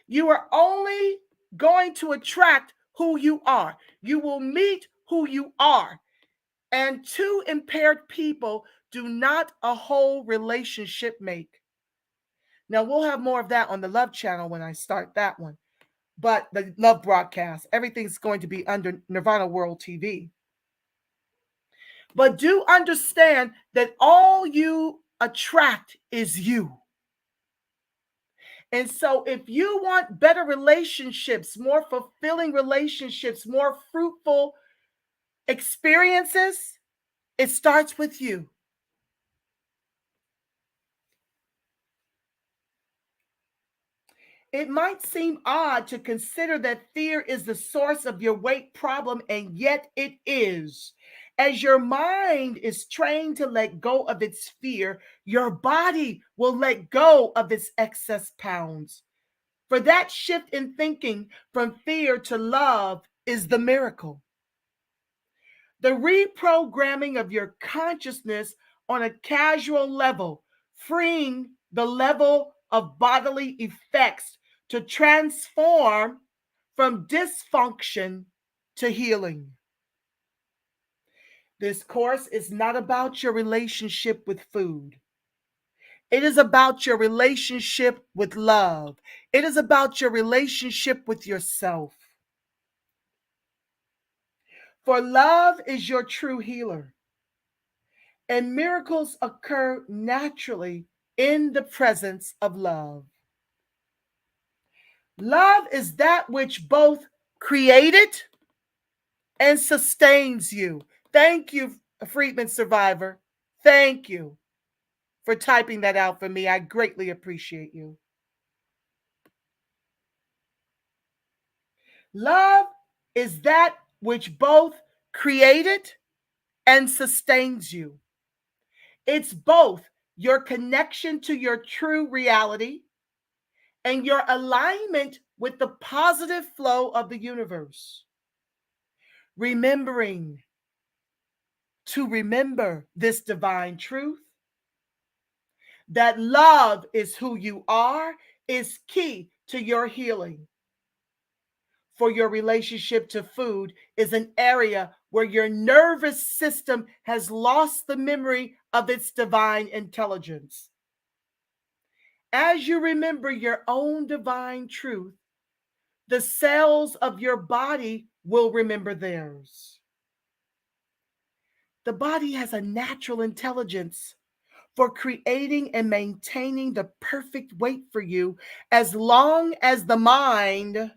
you are only going to attract who you are. You will meet who you are. And two impaired people do not a whole relationship make. Now, we'll have more of that on the Love channel when I start that one. But the Love broadcast, everything's going to be under Nirvana World TV. But do understand that all you attract is you. And so if you want better relationships, more fulfilling relationships, more fruitful experiences, it starts with you. It might seem odd to consider that fear is the source of your weight problem, and yet it is. As your mind is trained to let go of its fear, your body will let go of its excess pounds. For that shift in thinking from fear to love is the miracle. The reprogramming of your consciousness on a casual level, freeing the level of bodily effects to transform from dysfunction to healing. This course is not about your relationship with food. It is about your relationship with love. It is about your relationship with yourself. For love is your true healer, and miracles occur naturally in the presence of love. Love is that which both created and sustains you. Thank you, Freedman survivor. Thank you for typing that out for me. I greatly appreciate you. Love is that which both created and sustains you. It's both your connection to your true reality and your alignment with the positive flow of the universe. Remember this divine truth, that love is who you are, is key to your healing. For your relationship to food is an area where your nervous system has lost the memory of its divine intelligence. As you remember your own divine truth, the cells of your body will remember theirs. The body has a natural intelligence for creating and maintaining the perfect weight for you as long as the mind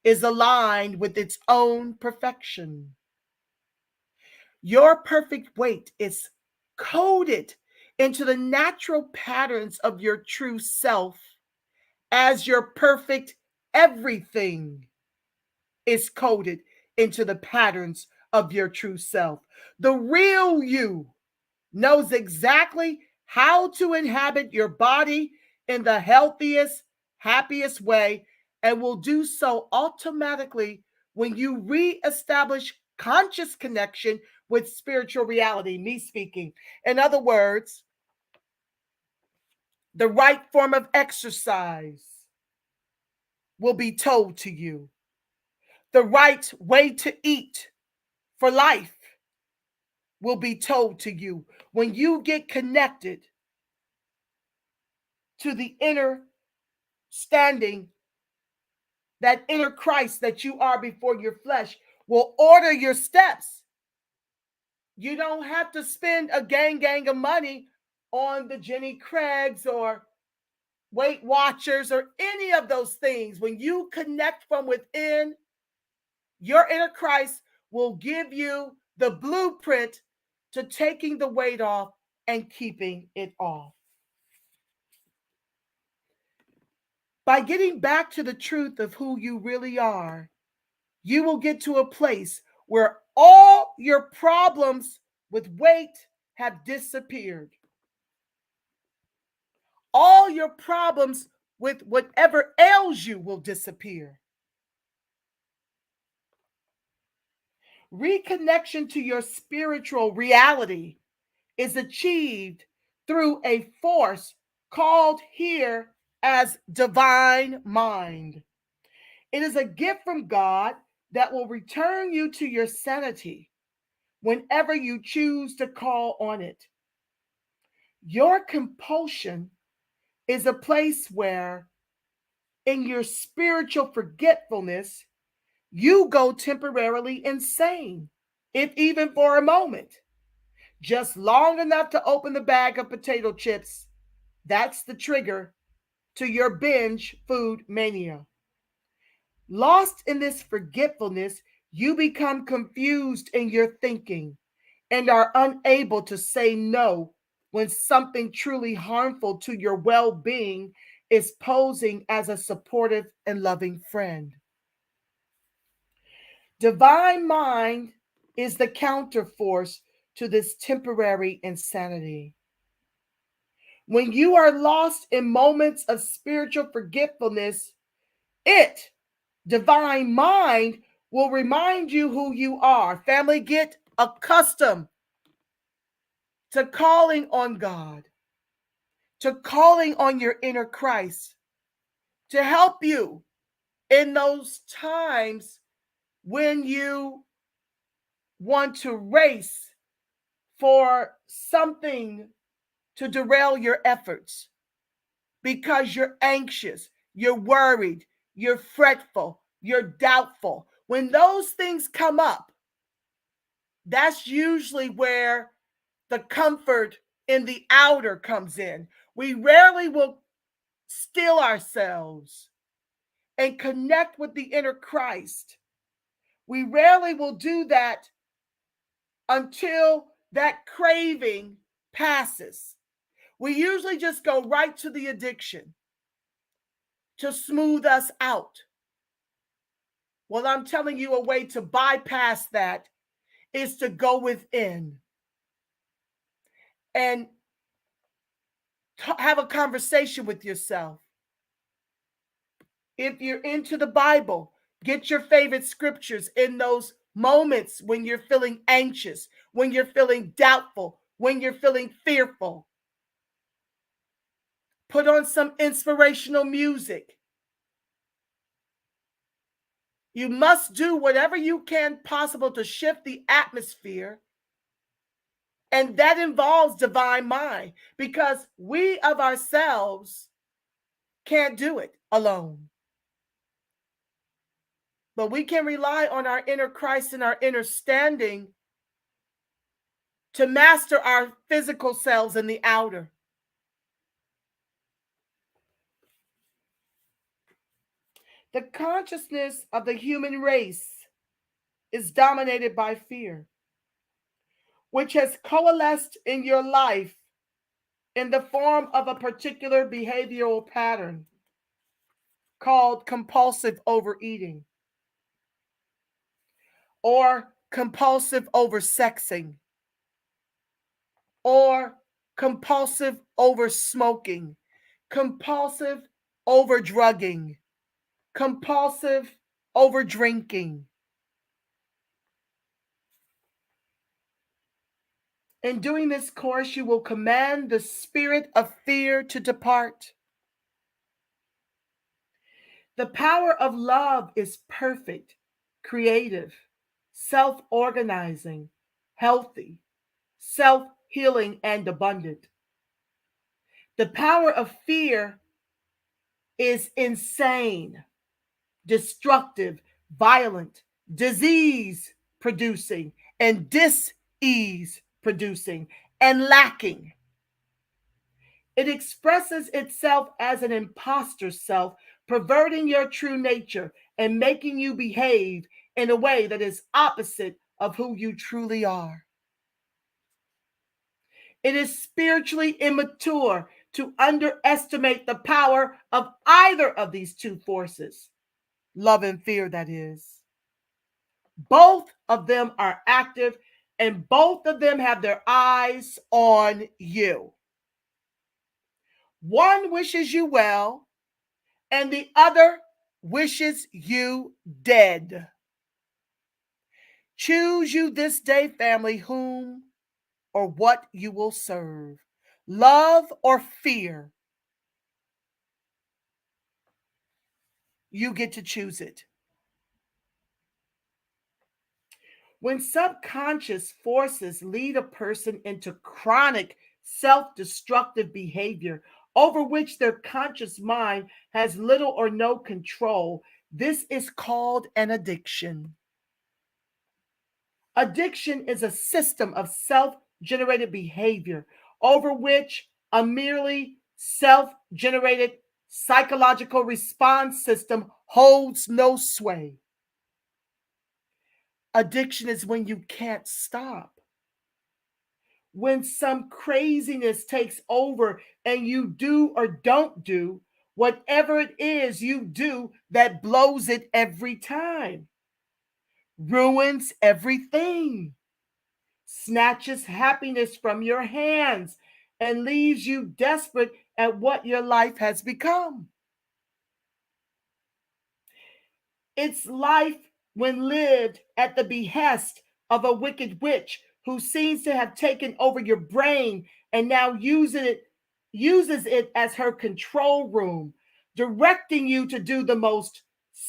is aligned with its own perfection. Your perfect weight is coded into the natural patterns of your true self as your perfect everything is coded into the patterns of your true self. The real you knows exactly how to inhabit your body in the healthiest, happiest way, and will do so automatically when you reestablish conscious connection with spiritual reality, me speaking. In other words, the right form of exercise will be told to you. The right way to eat for life will be told to you when you get connected to the inner standing, that inner Christ that you are before your flesh will order your steps. You don't have to spend a gang of money on the Jenny Craigs or Weight Watchers or any of those things. When you connect from within, your inner Christ will give you the blueprint to taking the weight off and keeping it off. By getting back to the truth of who you really are, you will get to a place where all your problems with weight have disappeared. All your problems with whatever ails you will disappear. Reconnection to your spiritual reality is achieved through a force called here as divine mind. It is a gift from God that will return you to your sanity whenever you choose to call on it. Your compulsion is a place where, in your spiritual forgetfulness, you go temporarily insane, if even for a moment, just long enough to open the bag of potato chips. That's the trigger to your binge food mania. Lost in this forgetfulness, you become confused in your thinking and are unable to say no when something truly harmful to your well-being is posing as a supportive and loving friend. Divine mind is the counterforce to this temporary insanity. When you are lost in moments of spiritual forgetfulness, divine mind, will remind you who you are. Family, get accustomed to calling on God, to calling on your inner Christ to help you in those times when you want to race for something to derail your efforts because you're anxious, you're worried, you're fretful, you're doubtful. When those things come up, that's usually where the comfort in the outer comes in. We rarely will still ourselves and connect with the inner Christ. We rarely will do that until that craving passes. We usually just go right to the addiction to smooth us out. Well, I'm telling you, a way to bypass that is to go within and have a conversation with yourself. If you're into the Bible, get your favorite scriptures in those moments when you're feeling anxious, when you're feeling doubtful, when you're feeling fearful. Put on some inspirational music. You must do whatever you can possible to shift the atmosphere. And that involves divine mind, because we of ourselves can't do it alone. But we can rely on our inner Christ and our inner standing to master our physical selves in the outer. The consciousness of the human race is dominated by fear, which has coalesced in your life in the form of a particular behavioral pattern called compulsive overeating or compulsive oversexing or compulsive oversmoking, compulsive overdrugging, compulsive overdrinking. In doing this course, you will command the spirit of fear to depart. The power of love is perfect, creative, self-organizing, healthy, self-healing, and abundant. The power of fear is insane, destructive, violent, disease producing, and dis-ease producing, and lacking. It expresses itself as an imposter self, perverting your true nature and making you behave in a way that is opposite of who you truly are. It is spiritually immature to underestimate the power of either of these two forces, love and fear, that is. Both of them are active and both of them have their eyes on you. One wishes you well, and the other wishes you dead. Choose you this day, family, whom or what you will serve, love or fear. You get to choose it. When subconscious forces lead a person into chronic self-destructive behavior over which their conscious mind has little or no control, this is called an addiction. Addiction is a system of self-generated behavior over which a merely self-generated psychological response system holds no sway. Addiction is when you can't stop. When some craziness takes over and you do or don't do whatever it is you do that blows it every time, ruins everything, snatches happiness from your hands, and leaves you desperate at what your life has become. It's life when lived at the behest of a wicked witch who seems to have taken over your brain and now uses it as her control room, directing you to do the most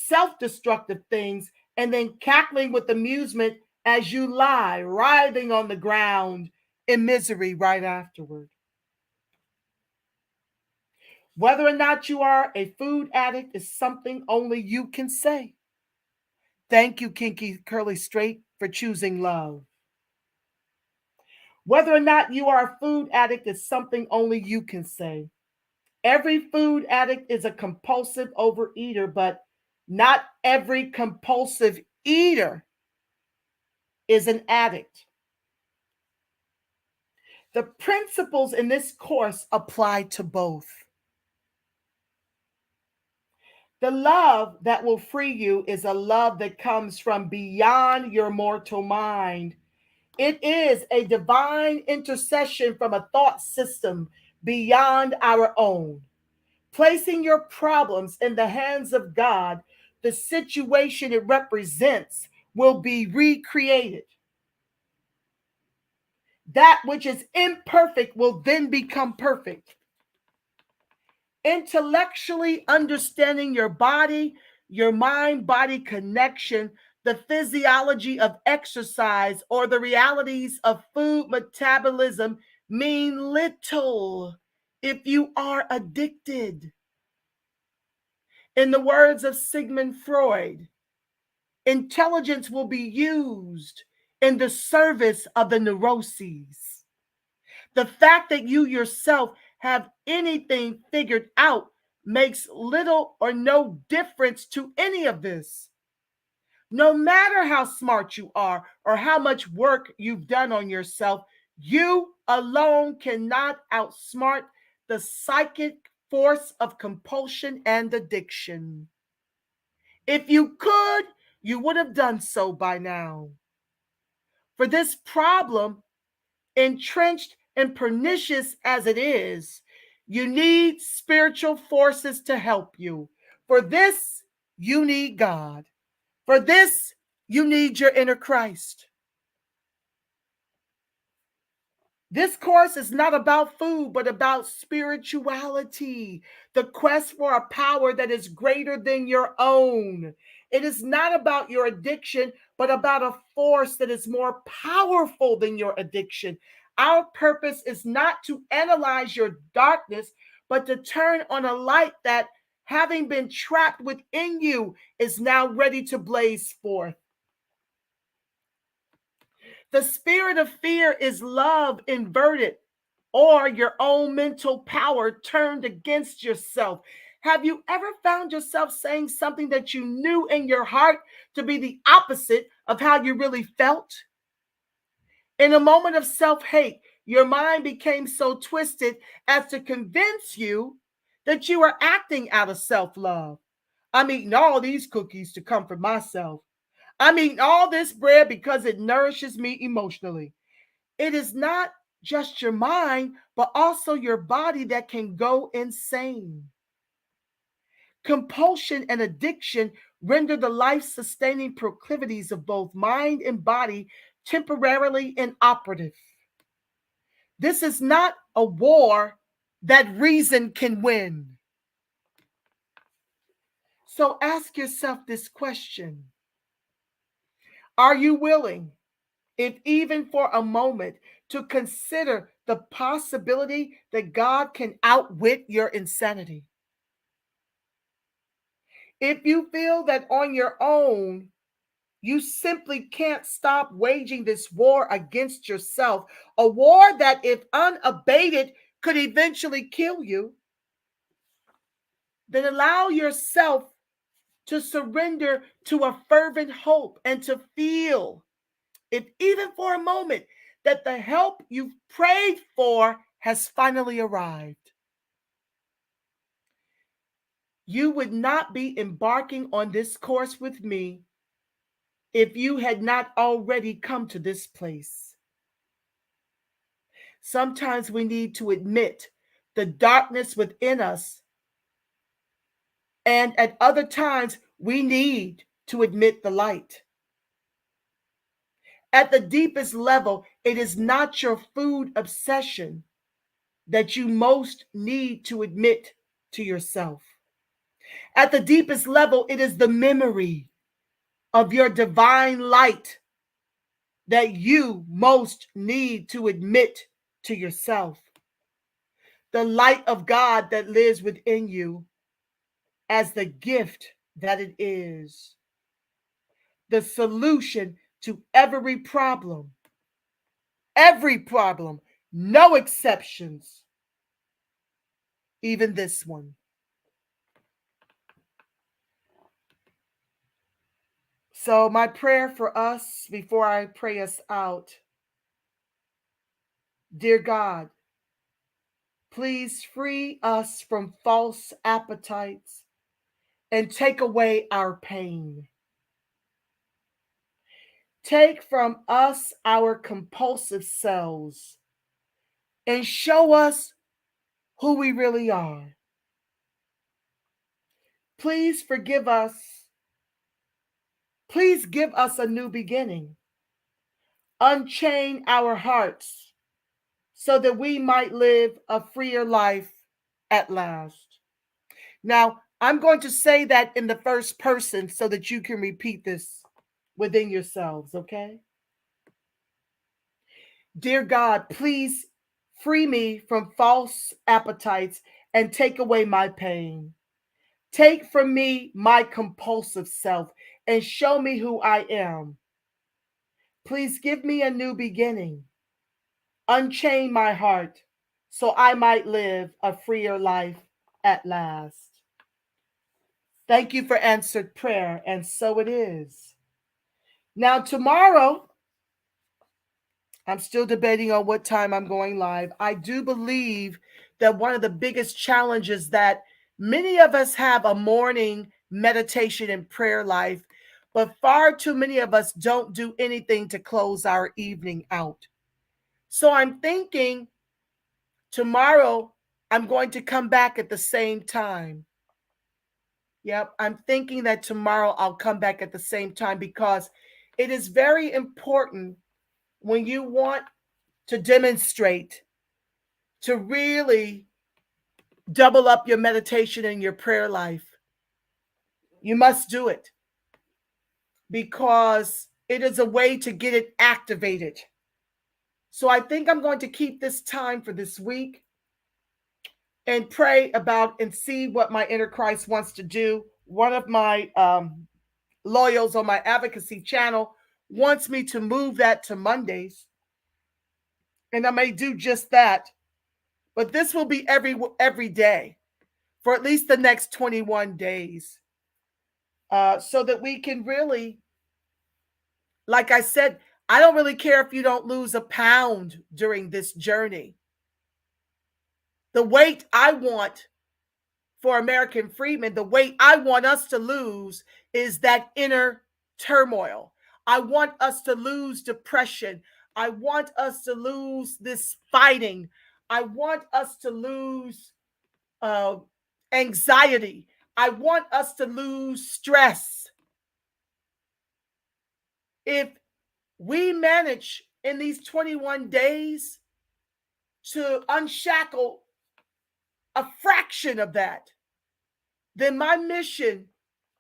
self-destructive things, and then cackling with amusement as you lie, writhing on the ground in misery right afterward. Whether or not you are a food addict is something only you can say. Thank you, Kinky Curly Straight, for choosing love. Whether or not you are a food addict is something only you can say. Every food addict is a compulsive overeater, but not every compulsive eater is an addict. The principles in this course apply to both. The love that will free you is a love that comes from beyond your mortal mind. It is a divine intercession from a thought system beyond our own. Placing your problems in the hands of God, the situation it represents will be recreated. That which is imperfect will then become perfect. Intellectually understanding your body, your mind-body connection, the physiology of exercise, or the realities of food metabolism mean little if you are addicted. In the words of Sigmund Freud, intelligence will be used in the service of the neuroses. The fact that you yourself have anything figured out makes little or no difference to any of this. No matter how smart you are or how much work you've done on yourself, you alone cannot outsmart the psychic force of compulsion and addiction. If you could, you would have done so by now. For this problem, entrenched and pernicious as it is, you need spiritual forces to help you. For this, you need God. For this, you need your inner Christ. This course is not about food, but about spirituality, the quest for a power that is greater than your own. It is not about your addiction, but about a force that is more powerful than your addiction. Our purpose is not to analyze your darkness, but to turn on a light that, having been trapped within you, is now ready to blaze forth. The spirit of fear is love inverted, or your own mental power turned against yourself. Have you ever found yourself saying something that you knew in your heart to be the opposite of how you really felt? In a moment of self-hate, your mind became so twisted as to convince you that you are acting out of self-love. I'm eating all these cookies to comfort myself. I'm eating all this bread because it nourishes me emotionally. It is not just your mind, but also your body that can go insane. Compulsion and addiction render the life-sustaining proclivities of both mind and body temporarily inoperative. This is not a war that reason can win. So ask yourself this question. Are you willing, if even for a moment, to consider the possibility that God can outwit your insanity? If you feel that on your own, you simply can't stop waging this war against yourself, a war that, if unabated, could eventually kill you, then allow yourself to surrender to a fervent hope and to feel, if even for a moment, that the help you've prayed for has finally arrived. You would not be embarking on this course with me if you had not already come to this place. Sometimes we need to admit the darkness within us, and at other times we need to admit the light. At the deepest level, it is not your food obsession that you most need to admit to yourself. At the deepest level, it is the memory of your divine light that you most need to admit to yourself. The light of God that lives within you as the gift that it is. The solution to every problem, no exceptions, even this one. So, my prayer for us before I pray us out, dear God, please free us from false appetites and take away our pain. Take from us our compulsive selves and show us who we really are. Please forgive us. Please give us a new beginning. Unchain our hearts so that we might live a freer life at last. Now, I'm going to say that in the first person so that you can repeat this within yourselves, okay? Dear God, please free me from false appetites and take away my pain. Take from me my compulsive self and show me who I am. Please give me a new beginning. Unchain my heart so I might live a freer life at last. Thank you for answered prayer, and so it is. Now, tomorrow, I'm still debating on what time I'm going live. I do believe that one of the biggest challenges that many of us have a morning meditation and prayer life, but far too many of us don't do anything to close our evening out. So I'm thinking tomorrow I'm going to come back at the same time. Yep, I'm thinking that tomorrow I'll come back at the same time because it is very important when you want to demonstrate, to really double up your meditation and your prayer life. You must do it because it is a way to get it activated. So I think I'm going to keep this time for this week and pray about and see what my inner Christ wants to do. One of my loyals on my advocacy channel wants me to move that to Mondays. And I may do just that. But this will be every day for at least the next 21 days. So that we can really, like I said, I don't really care if you don't lose a pound during this journey. The weight I want for American Freedmen, the weight I want us to lose is that inner turmoil. I want us to lose depression. I want us to lose this fighting. I want us to lose anxiety. I want us to lose stress. If we manage in these 21 days to unshackle a fraction of that, then my mission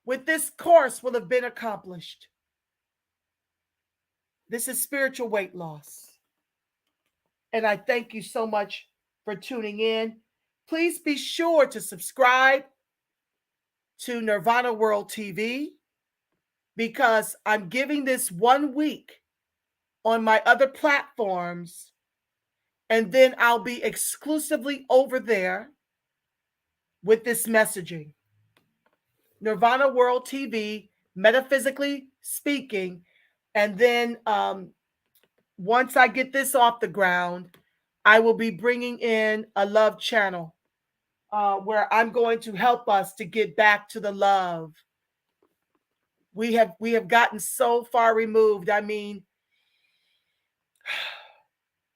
with this course will have been accomplished. This is spiritual weight loss. And I thank you so much for tuning in. Please be sure to subscribe to Nirvana World TV because I'm giving this 1 week on my other platforms, and then I'll be exclusively over there with this messaging. Nirvana World TV, metaphysically speaking, and then once I get this off the ground, I will be bringing in a love channel where I'm going to help us to get back to the love. We have gotten so far removed. I mean,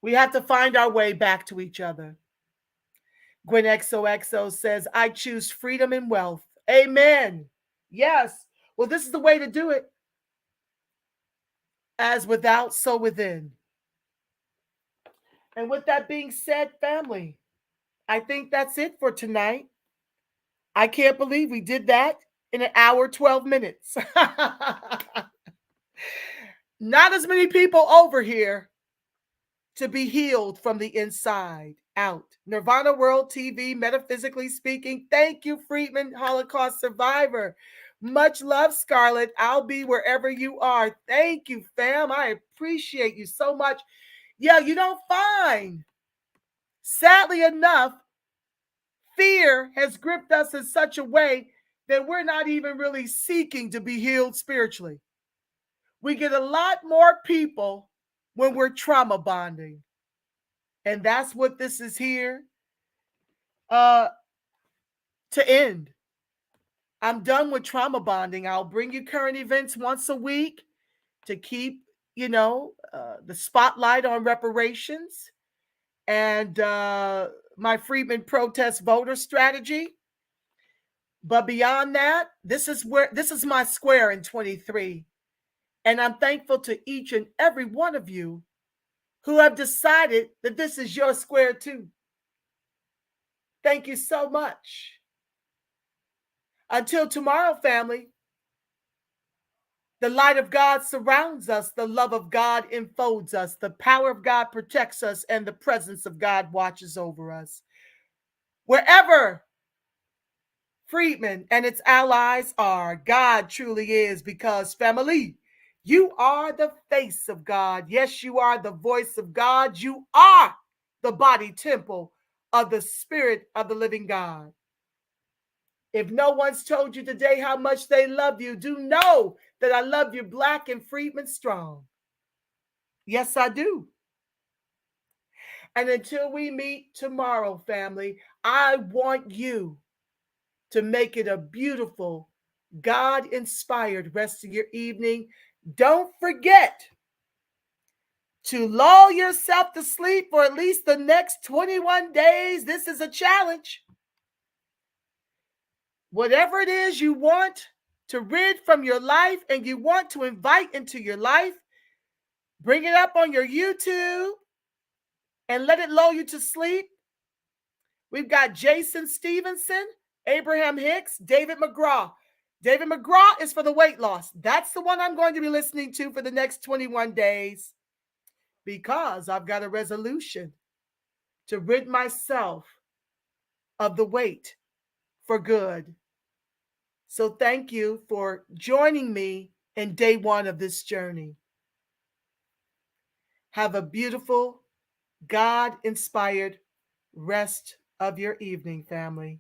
we have to find our way back to each other. Gwen XOXO says, I choose freedom and wealth. Amen. Yes. Well, this is the way to do it. As without, so within. And with that being said, family, I think that's it for tonight. I can't believe we did that in an hour, 12 minutes. Not as many people over here to be healed from the inside out. Nirvana World TV, Metaphysically Speaking. Thank you, Freedman, Holocaust survivor. Much love, Scarlett. I'll be wherever you are. Thank you, fam. I appreciate you so much. Yeah, you don't find. Sadly enough, fear has gripped us in such a way that we're not even really seeking to be healed spiritually. We get a lot more people when we're trauma bonding. And that's what this is here to end. I'm done with trauma bonding. I'll bring you current events once a week to keep, the spotlight on reparations and my Freedmen protest voter strategy. But beyond that, this is my square in 23. And I'm thankful to each and every one of you who have decided that this is your square too. Thank you so much. Until tomorrow, family, the light of God surrounds us, the love of God enfolds us, the power of God protects us, and the presence of God watches over us. Wherever Freedmen and its allies are, God truly is, because family, you are the face of God. Yes, you are the voice of God. You are the body temple of the Spirit of the living God. If no one's told you today how much they love you, do know that I love you black and Freedmen strong. Yes, I do. And until we meet tomorrow, family, I want you to make it a beautiful, God-inspired rest of your evening. Don't forget to lull yourself to sleep for at least the next 21 days. This is a challenge. Whatever it is you want to rid from your life and you want to invite into your life, bring it up on your YouTube and let it lull you to sleep. We've got Jason Stevenson, Abraham Hicks, David McGraw. David McGraw is for the weight loss. That's the one I'm going to be listening to for the next 21 days because I've got a resolution to rid myself of the weight for good. So thank you for joining me in day one of this journey. Have a beautiful, God-inspired rest of your evening, family.